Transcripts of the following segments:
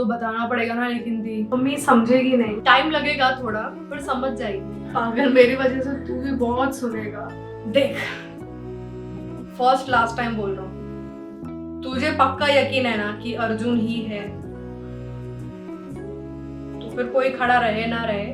तो बताना पड़ेगा ना, लेकिन दी मम्मी समझेगी नहीं, टाइम लगेगा थोड़ा पर समझ जाएगी। पागल, मेरी वजह से तू भी बहुत सुनेगा। देख, फर्स्ट लास्ट टाइम बोल रहा हूँ, तुझे पक्का यकीन है ना कि अर्जुन ही है, तो फिर कोई खड़ा रहे ना रहे,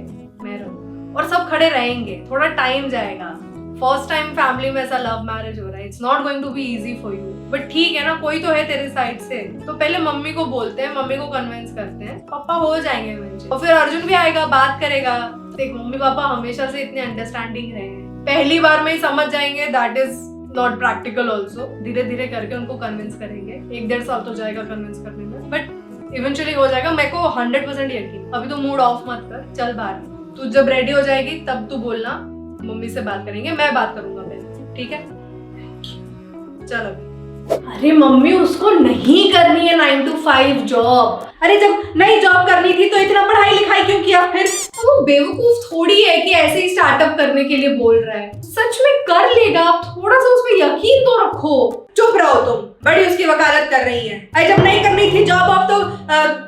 मैं रहूं और सब खड़े रहेंगे। थोड़ा टाइम जाएगा, फर्स्ट टाइम फैमिली में ऐसा लव मैरिज हो रहा है, it's not going to be easy for you, but ठीक है ना, कोई तो है तेरे साइड से। तो पहले मम्मी को बोलते हैं, मम्मी को कन्विंस करते हैं, पापा हो जाएंगे eventually। और फिर अर्जुन भी आएगा, बात करेगा। देख, मम्मी पापा हमेशा से इतने अंडरस्टैंडिंग रहे हैं, पहली बार में ही समझ जाएंगे, that is not practical also. धीरे धीरे करके उनको कन्विंस करेंगे, 1-1.5 साल तो जाएगा कन्विंस करने में, बट इवेंचुअली हो जाएगा। मेरे को 100% यकीन। अभी तो मूड ऑफ मत कर, चल बाहर। तू जब रेडी हो जाएगी तब तू बोलना, मम्मी से बात करेंगे, मैं बात करूंगा पहले, ठीक है? चल अभी। अरे मम्मी, उसको नहीं करनी है 9 to 5 जॉब। अरे जब नहीं जॉब करनी थी तो इतना पढ़ाई लिखाई क्यों किया फिर? वो बेवकूफ थोड़ी है कि ऐसे ही स्टार्टअप करने के लिए बोल रहा है, सच में कर लेगा। थोड़ा सा उस पर यकीन तो रखो। चुप रहो तुम, बड़ी उसकी वकालत कर रही है। अरे जब नहीं करनी थी जॉब अब तो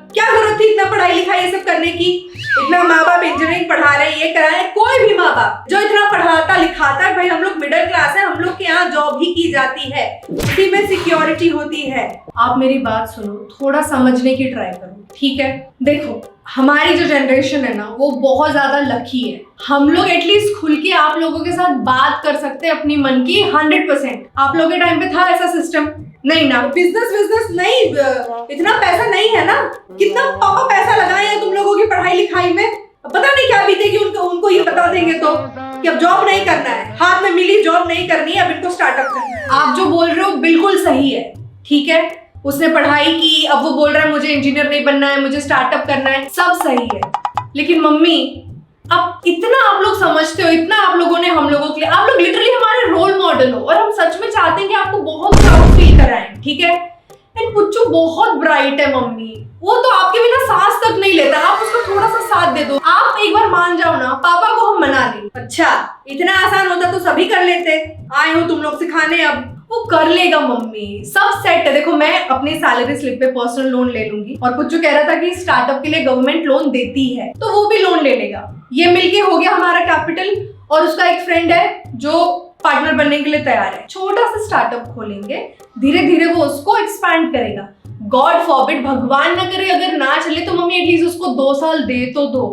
क्या जरूरत थी इतना पढ़ाई लिखाई ये सब करने की? इतना माँ बाप इंजीनियरिंग पढ़ा रहे हैं, ये करा है। कोई भी माँ बाप जो इतना पढ़ाता लिखाता है, भाई हम लोग मिडिल क्लास है, हम लोग के यहाँ जॉब ही की जाती है, उसी में सिक्योरिटी होती है। आप मेरी बात सुनो, थोड़ा समझने की ट्राई करो, ठीक है? देखो, हमारी जो जनरेशन है ना, वो बहुत ज्यादा लकी है। हम लोग एटलीस्ट खुल के आप लोगों के साथ बात कर सकते हैं अपनी मन की 100%। आप लोगों के टाइम पे था ऐसा सिस्टम? नहीं ना। बिजनेस नहीं, इतना पैसा नहीं है ना। कितना पापा पैसा लगाए हैं तुम लोगों की पढ़ाई लिखाई में, पता नहीं क्या बीतेगी उनको ये बता देंगे तो कि अब जॉब नहीं करना है, हाथ में मिली जॉब नहीं करनी है, अब इनको स्टार्टअप करना है। आप जो बोल रहे हो बिल्कुल सही है, ठीक है? उसने पढ़ाई की, अब वो बोल रहा है मुझे इंजीनियर नहीं बनना है, मुझे स्टार्टअप करना है, सब सही है। लेकिन मम्मी, अब इतना आप लोग समझते हो, इतना आप लोगों ने हम लोगों के लिए, आप लोग लिटरली हमारे रोल मॉडल हो, और हम सच में चाहते हैं कि आपको बहुत प्राउड फील कराएं, ठीक है? एंड पुच्चू बहुत ब्राइट है मम्मी, वो तो आपके बिना सांस तक नहीं लेता, आप उसको थोड़ा सा साथ दे दो। आप एक बार मान जाओ ना, पापा को हम मना लें। अच्छा, इतना आसान होता तो सभी कर लेते। आए हो तुम लोग सिखाने, अब वो कर लेगा मम्मी, सब सेट है। देखो, मैं अपनी सैलरी स्लिप पे पर्सनल लोन ले लूंगी, और पुच्चू कह रहा था कि स्टार्टअप के लिए गवर्नमेंट लोन देती है, तो वो भी लोन ले लेगा। ये मिलके हो गया हमारा कैपिटल, और उसका एक फ्रेंड है जो पार्टनर बनने के लिए तैयार है। छोटा सा स्टार्टअप खोलेंगे, धीरे धीरे वो उसको एक्सपैंड करेगा। गॉड फॉरबिड, भगवान ना करे अगर ना चले तो मम्मी एटलीस्ट उसको 2 साल दे तो दो।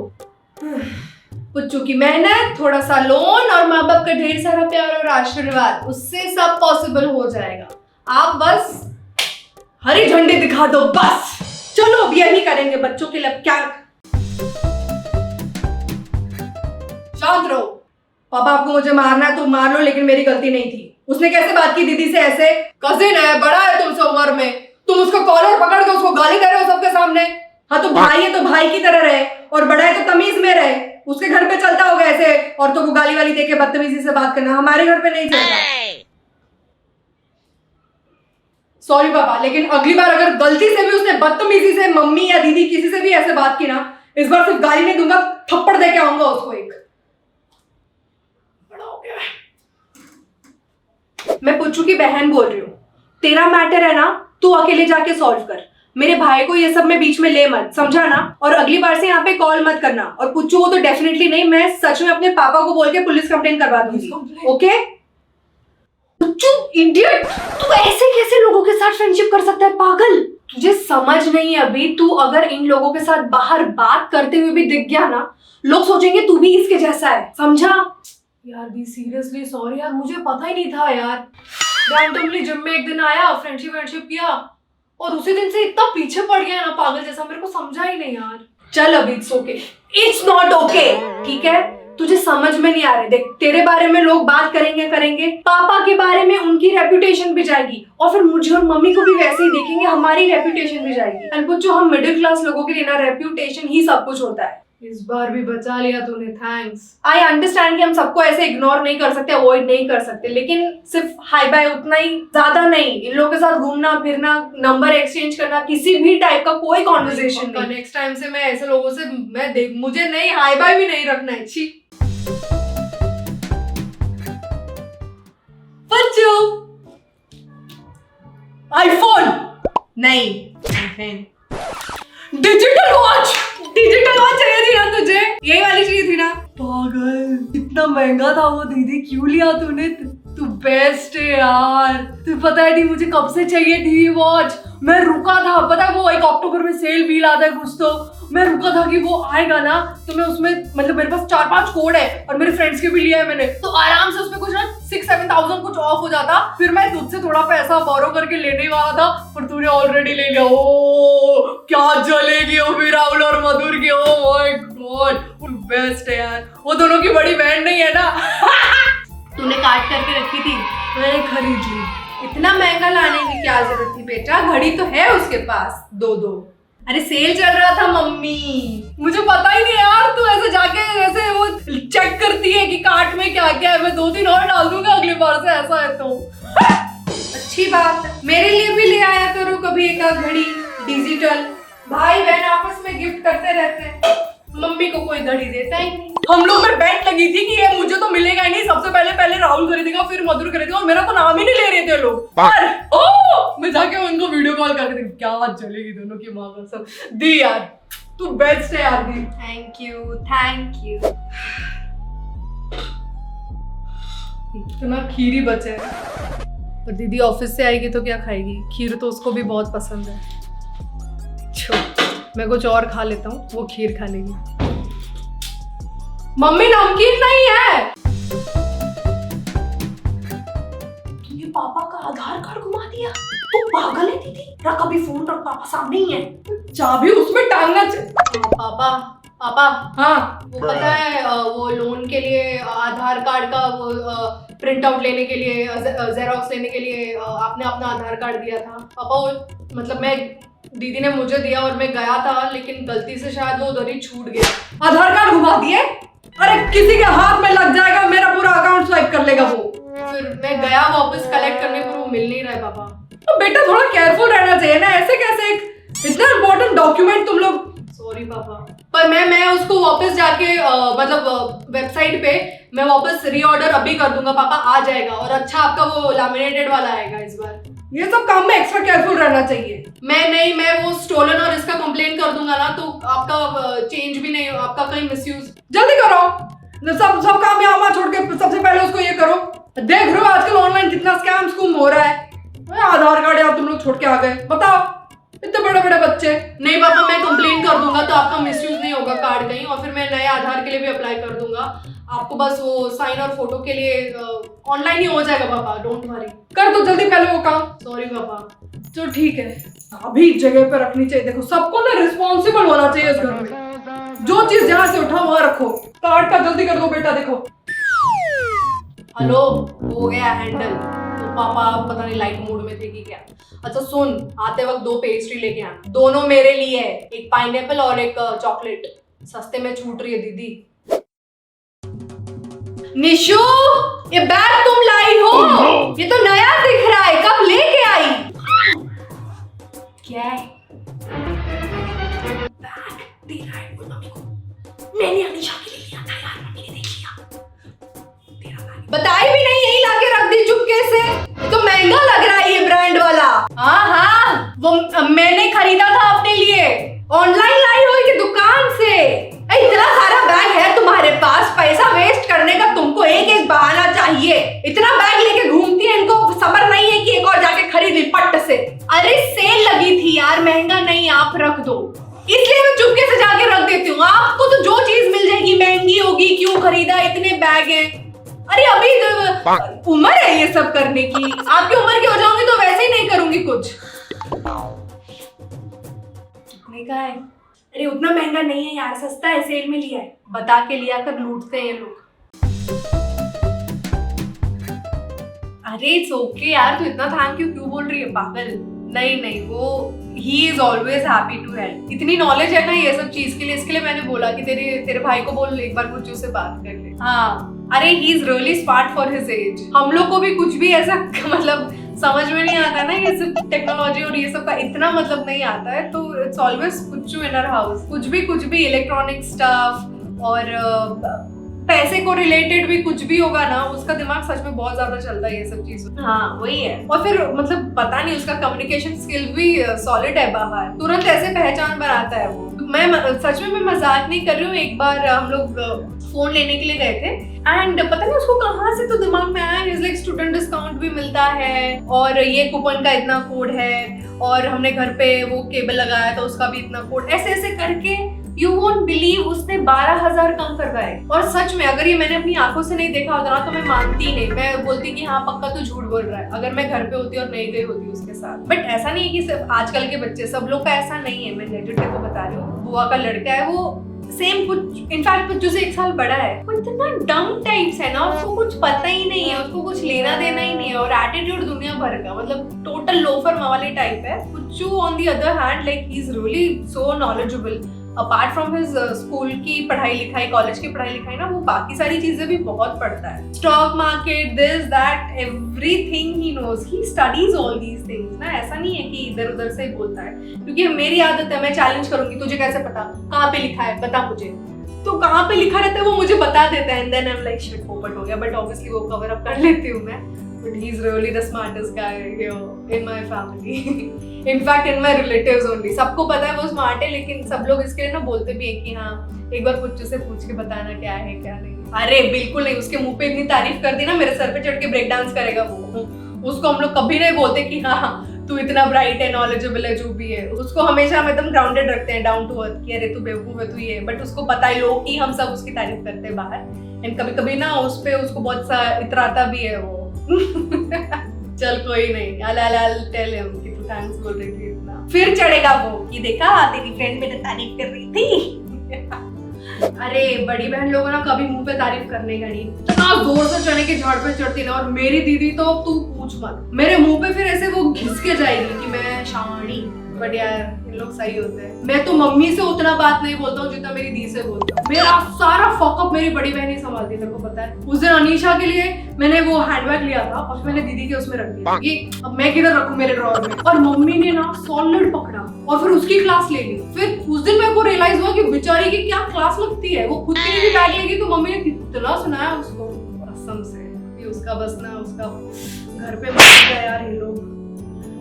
पुच्चू की मेहनत, थोड़ा सा लोन और माँ बाप का ढेर सारा प्यार और आशीर्वाद, उससे सब पॉसिबल हो जाएगा। आप बस हरी झंडी दिखा दो बस। चलो अब यही करेंगे बच्चों के लिए। क्या शांत रहो। पापा, आपको मुझे मारना है तो मार लो, लेकिन मेरी गलती नहीं थी। उसने कैसे बात की दीदी से ऐसे? कजिन है, बड़ा है तुमसे उम्र में, तुम उसको कॉलर पकड़ के उसको गाली दे रहे हो सबके सामने। हाँ, तो भाई है तो भाई की तरह रहे, और बड़ा है तो तमीज में रहे। उसके घर पे चलता होगा ऐसे औरतों को गाली वाली देके बदतमीजी से बात करना, हमारे घर पे नहीं चलता। सॉरी पापा, लेकिन अगली बार अगर गलती से भी उसने बदतमीजी से मम्मी या दीदी किसी से भी ऐसे बात की ना, इस बार सिर्फ गाली नहीं दूंगा, थप्पड़ दे के आऊंगा उसको एक। बड़ा हो गया है। मैं पुच्चू की बहन बोल रही हूँ, तेरा मैटर है ना, तू अकेले जाके सॉल्व कर। मेरे भाई को ये सब में बीच में ले मत, समझा ना? और अगली बार से यहाँ पे कॉल मत करना। और पुच्चू को तो डेफिनेटली नहीं, मैं सच में अपने पापा को बोल के पुलिस कंप्लेन करवा दूंगी, ओके? पुच्चू इडियट, तू ऐसे कैसे लोगों के साथ फ्रेंडशिप कर सकता है? पागल, तुझे समझ नहीं अभी। तू अगर इन लोगों के साथ बाहर बात करते हुए भी दिख गया ना, लोग सोचेंगे तू भी इसके जैसा है, समझा? यार बी सीरियसली सॉरी यार, मुझे पता ही नहीं था यार। रैंडमली जिम में एक दिन आया, फ्रेंडशिप किया, और उसी दिन से इतना पीछे पड़ गया ना पागल जैसा, मेरे को समझा ही नहीं यार। चल अब it's okay, it's not okay, ठीक है? तुझे समझ में नहीं आ रहे। देख, तेरे बारे में लोग बात करेंगे, पापा के बारे में उनकी रेपुटेशन भी जाएगी, और फिर मुझे और मम्मी को भी वैसे ही देखेंगे, हमारी रेपुटेशन भी जाएगी। एंड कुछ जो हम मिडिल क्लास लोगों के लिए ना, रेपुटेशन ही सब कुछ होता है। इस बार भी बचा लिया तूने, थैंक्स। आई अंडरस्टैंड कि हम सबको ऐसे इग्नोर नहीं कर सकते, अवॉइड नहीं कर सकते, लेकिन सिर्फ हाई बाय उतना ही, ज्यादा नहीं। इन लोगों के साथ घूमना फिरना, नंबर एक्सचेंज करना, किसी भी टाइप का कोई कॉन्वर्सेशन नहीं। नेक्स्ट टाइम से मैं ऐसे लोगों से मुझे नहीं, हाई बाय भी नहीं रखना है। छी। आईफोन नहीं, डिजिटल यही वाली चाहिए थी ना? पागल, इतना महंगा था वो दीदी, क्यों लिया तूने? तू बेस्ट है यार। तू पता है नहीं मुझे कब से चाहिए टीवी वॉच। मैं रुका था, पता है वो एक अक्टूबर में सेल भी आता है कुछ, तो मैं रुका था कि वो आएगा ना, तो मैं उसमें मतलब मेरे पास 4-5 कोड है और मेरे फ्रेंड्स के भी लिया है मैंने, तो आराम से उसमें कुछ ना 6-7,000 कुछ ऑफ हो जाता। फिर मैं तुझसे थोड़ा पैसा बोरो करके लेने वाला था, पर तूने ऑलरेडी ले लिया। ओ क्या जलेगी वो भी राहुल और मधुर की। ओ माय गॉड, बेस्ट है यार। वो दोनों की बड़ी बहन नहीं है ना? तूने काट करके रखी थी, मैंने खरीद ली। इतना महंगा लाने की क्या जरूरत थी बेटा, घड़ी तो है उसके पास 2-2। अरे सेल चल रहा था मम्मी। मुझे पता ही नहीं यार, तू ऐसे जाके ऐसे वो चेक करती है कि कार्ट में क्या क्या है। मैं 2-3 और डाल दूंगा अगली बार से, ऐसा है तो। अच्छी बात है, मेरे लिए भी ले आया करो कभी एक आध घड़ी डिजिटल। भाई बहन आपस में गिफ्ट करते रहते हैं, मम्मी को कोई घड़ी देता ही नहीं। हम लोग में बेट लगी थी कि ये मुझे तो मिलेगा ही नहीं, सबसे पहले राहुल खरीदेगा फिर मधुर खरीदेगा, और मेरा तो नाम ही नहीं ले रहे थे लोग। पर मैं जाके उनको वीडियो कॉल करके देखी, क्या चलेगी दोनों की माँ का सब। दी यार, तू बेस्ट है यार दी। Thank you thank you. इतना खीर ही बचा है। पर दीदी ऑफिस से आएगी तो क्या खाएगी? खीर तो उसको भी बहुत पसंद है। मैं कुछ और खा लेता हूँ, वो खीर खा लेगी। मम्मी नमकीन नहीं है। तूने पापा का आधार कार्ड घुमा दिया? तू पागल है दीदी, रख अभी फोन, रख, पापा सामने ही है। चाबी उसमें टांगना चाहिए। पापा पापा, हाँ वो पता है वो लोन के लिए आधार कार्ड का वो प्रिंट आउट लेने के लिए, जेरोक्स लेने के लिए आपने अपना आधार कार्ड दिया था पापा। वो मतलब मैं, दीदी ने मुझे दिया और मैं गया था, लेकिन गलती से शायद वो उधर ही छूट गया। आधार कार्ड घुमा दिए? अरे किसी के हाथ में लग जाएगा, मेरा पूरा अकाउंट स्वाइप कर लेगा वो। फिर मैं गया वापस कलेक्ट करने, पर वो मिल नहीं रहा है पापा। तो बेटा थोड़ा केयरफुल रहना चाहिए ना, ऐसे कैसे एक इतना इम्पोर्टेंट डॉक्यूमेंट तुम लोग। सॉरी पापा, पर मैं उसको वापस जाके मतलब वेबसाइट पे मैं वापस रीऑर्डर अभी कर दूंगा पापा, आ जाएगा। और अच्छा आपका वो लैमिनेटेड वाला आएगा इस बार। ये सब काम में एक्स्ट्रा केयरफुल रहना चाहिए। मैं वो स्टोलन और इसका कंप्लेंट कर दूंगा ना, तो आपका चेंज भी नहीं, आपका कहीं मिसयूज। जल्दी करो, सब काम यहाँ छोड़ के सबसे पहले उसको ये करो। देख रहे हो आजकल ऑनलाइन कितना स्कैम स्कूम हो रहा है। आधार कार्ड यार तुम लोग छोड़ के आ गए, बताओ इतने बड़े बड़े बच्चे। नहीं पापा, मैं कंप्लेंट कर दूंगा तो आपका मिसयूज नहीं होगा कार्ड कहीं, और फिर मैं नए आधार के लिए भी अप्लाई कर दूंगा। आपको बस वो साइन और फोटो के लिए ऑनलाइन ही हो जाएगा पापा, डोंट वरी। कर दो जल्दी पहले वो काम। सॉरी पापा। तो ठीक है, अभी जगह पे रखनी चाहिए। देखो सबको ना रिस्पॉन्सिबल होना चाहिए इस घर में, जो चीज जहाँ से उठा वहां रखो। कार्ड का जल्दी कर दो बेटा। देखो हेलो, हो गया हैंडल। तो पापा पता नहीं लाइट मूड में थे कि क्या। अच्छा सुन, आते वक्त 2 पेस्ट्री लेके आना, दोनों मेरे लिए है, एक पाइनएप्पल और एक चॉकलेट। सस्ते में छूट रही है दीदी। निशु, ये बैग तुम लाई हो? ये तो नया दिख रहा है, कब लेके आई? क्या है? बैग दे रहा है मम्मी को। मैंने अनीशा के लिए लिया था यार, मम्मी ने देख लिया। तेरा बैग बताई भी नहीं, यही लाके रख दी चुपके से। तो महंगा लग रहा है ये ब्रांड वाला। हाँ, वो मैंने खरीदा था अपने लिए, ऑनलाइन लाई हो कि दुकान से। इतना सारा बैग है तुम्हारे पास, पैसा वेस्ट करने का तुमको एक एक बहाना चाहिए। इतना बैग लेके घूमती है, इनको सब्र नहीं है कि एक और जाके खरीद ली पट से। अरे सेल लगी थी यार, महंगा नहीं, आप रख दो। इसलिए मैं चुपके से जाके रख देती हूँ। आपको तो जो चीज मिल जाएगी महंगी होगी, क्यों खरीदा, इतने बैग हैं। अरे अभी उम्र है ये सब करने की, आपकी उम्र की हो जाऊंगी तो वैसे ही नहीं करूंगी कुछ। कितने का है? अरे उतना महंगा नहीं है यार, सस्ता है, सेल में लिया है। बता के लिया कर लूटते हैं ये लोग। अरे इट्स ओके यार, तू इतना थैंक यू क्यों बोल रही है पागल? नहीं, वो he is always happy to help. इतनी नॉलेज है ना ये सब चीज के लिए, इसके लिए मैंने बोला कि तेरे भाई को बोल एक बार मुझे से बात कर ले। हाँ, अरे ही is really smart for his age. हम लोग को भी कुछ भी ऐसा मतलब समझ में नहीं आता ना, ये सब टेक्नोलॉजी और ये सब का इतना मतलब नहीं आता है, तो इट्स ऑलवेज कुछ इन आवर हाउस, कुछ भी इलेक्ट्रॉनिक स्टफ और पैसे को रिलेटेड भी कुछ भी होगा ना, उसका दिमाग सच में बहुत ज्यादा चलता है ये सब चीजें। हाँ वही है। और फिर मतलब पता नहीं, उसका कम्युनिकेशन स्किल भी सॉलिड है बाहर, तुरंत ऐसे पहचान बनाता है वो। मैं सच में मैं मजाक नहीं कर रही हूँ। एक बार हम लोग फोन लेने के लिए गए थे एंड पता नहीं उसको कहाँ से तो दिमाग में आया, लाइक स्टूडेंट डिस्काउंट भी मिलता है और ये कूपन का इतना कोड है, और हमने घर पे वो केबल लगाया था उसका भी इतना कोड, ऐसे ऐसे करके यू वोंट बिलीव उसने 12,000 कम करवाए। और सच में अगर ये मैंने अपनी आंखों से नहीं देखा होता ना तो मैं मानती नहीं, मैं बोलती कि हाँ पक्का तू झूठ बोल रहा है, अगर मैं घर पे होती और नहीं गई होती उसके साथ। बट ऐसा नहीं है कि सिर्फ आजकल के बच्चे, सब लोग का ऐसा नहीं है। मैं लेजिट को बता रही हूँ, बुआ का लड़का है वो सेम कुछ, इनफैक्ट पुच्चू से 1 साल बड़ा है, वो इतना डम टाइप्स है ना, उसको कुछ पता ही नहीं है, उसको कुछ लेना देना ही नहीं है, और एटीट्यूड दुनिया भर का, मतलब टोटल लोफर वाले टाइप है। Puchchu on the other hand like he is really so knowledgeable. Apart from his school की पढ़ाई लिखाई, कॉलेज की पढ़ाई लिखाई ना, वो बाकी सारी चीजें भी बहुत पढ़ता है। Stock market, this that, everything he knows, he studies all these things ना। ऐसा नहीं है कि इधर उधर से ही बोलता है, क्योंकि मेरी आदत है, मैं चैलेंज करूंगी, तुझे कैसे पता, कहाँ पे लिखा है बता मुझे, तो कहाँ पे लिखा रहता है वो मुझे बता देता है, and then I am like shit पोपट हो गया। बट ऑब्वियसली वो कवर अप कर लेती हूँ मैं, but he is really the smartest guy in my family, in fact in my relatives only. सबको पता है वो स्मार्ट है, लेकिन सब लोग इसके लिए ना बोलते भी है कि हाँ एक बार पुच्चू से पूछ के बताना क्या है क्या नहीं। अरे बिल्कुल नहीं, उसके मुंह पे इतनी तारीफ कर दी ना, मेरे सर पे चढ़ के ब्रेक डांस करेगा वो। उसको हम लोग कभी नहीं बोलते कि हाँ तू इतना ब्राइट है, नॉलेजेबल है, जो भी है। उसको हमेशा हम एकदम ग्राउंडेड रखते हैं, डाउन टू अर्थ, कि अरे तू बेवकूफ है, तू ये। बट उसको पता है लोग कि हम सब उसकी तारीफ करते हैं बाहर, एंड कभी कभी ना उस पे उसको बहुत सा इतराता भी है वो। चल कोई नहीं, I'll tell him कि तू थैंक्स बोल रही थी इतना, फिर चढ़ेगा वो कि देखा तेरी फ्रेंड मेरी तारीफ कर रही थी। अरे बड़ी बहन लोगों ना कभी मुंह पे तारीफ करने का नहीं, इतना जोर से चने के झाड़ पे चढ़ती ना, और मेरी दीदी तो तू पूछ मत, मेरे मुंह पे फिर ऐसे वो घिस के जाएगी कि मैं शानी। बट यार इन लोग सही होते हैं। मैं तो मम्मी से उतना बात नहीं बोलता हूँ जितना मेरी दी से बोलता हूँ। मेरा सारा फॉकअप मेरी बड़ी बहन ही संभालती है, तेरे को पता है। उस दिन अनीशा के लिए मैंने वो हैंडबैग लिया था और मैंने दीदी के उसमें रख दिया कि अब मैं किधर रखूं मेरे ड्रॉअर में, और मम्मी ने ना सॉलिड पकड़ा और फिर उसकी क्लास ले ली। फिर उस दिन मेरे को रियलाइज हुआ कि बेचारी की क्या क्लास लगती है, वो खुद के लिए भी बैग लेगी तो मम्मी ने कितना सुनाया उसको कसम से कि उसका बस ना उसका घर पे मर गया यार ये लोग।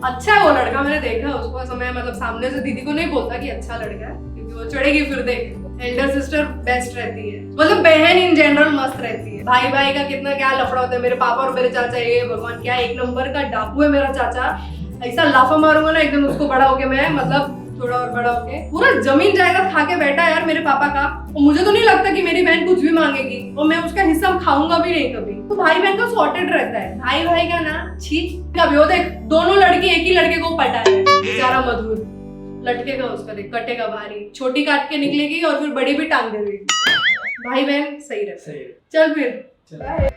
अच्छा है वो लड़का, मैंने देखा उसको, ऐसा मैं मतलब सामने से दीदी को नहीं बोलता कि अच्छा लड़का है, क्योंकि वो चढ़ेगी फिर देख। एल्डर सिस्टर बेस्ट रहती है, मतलब बहन इन जनरल मस्त रहती है। भाई भाई का कितना क्या लफड़ा होता है, मेरे पापा और मेरे चाचा, ये भगवान क्या एक नंबर का डाकू है मेरा चाचा। ऐसा लाफा मारूंगा ना एकदम उसको बड़ा होके मैं, मतलब थोड़ा और बड़ा होके पूरा जमीन जायदाद खा के बैठा है यार मेरे पापा का। और मुझे तो नहीं लगता कि मेरी बहन कुछ भी मांगेगी, और मैं उसका हिस्सा खाऊंगा भी नहीं कभी। तो भाई बहन का सॉर्टेड रहता है, भाई भाई का ना छी कभी हो। देख दोनों लड़की एक ही लड़के को पटा है, बेचारा मधुर लटकेगा उसका, देख कटेगा भारी, छोटी काट के निकलेगी और फिर बड़ी भी टांग देगी। भाई बहन सही रहता है। चल फिर बाय।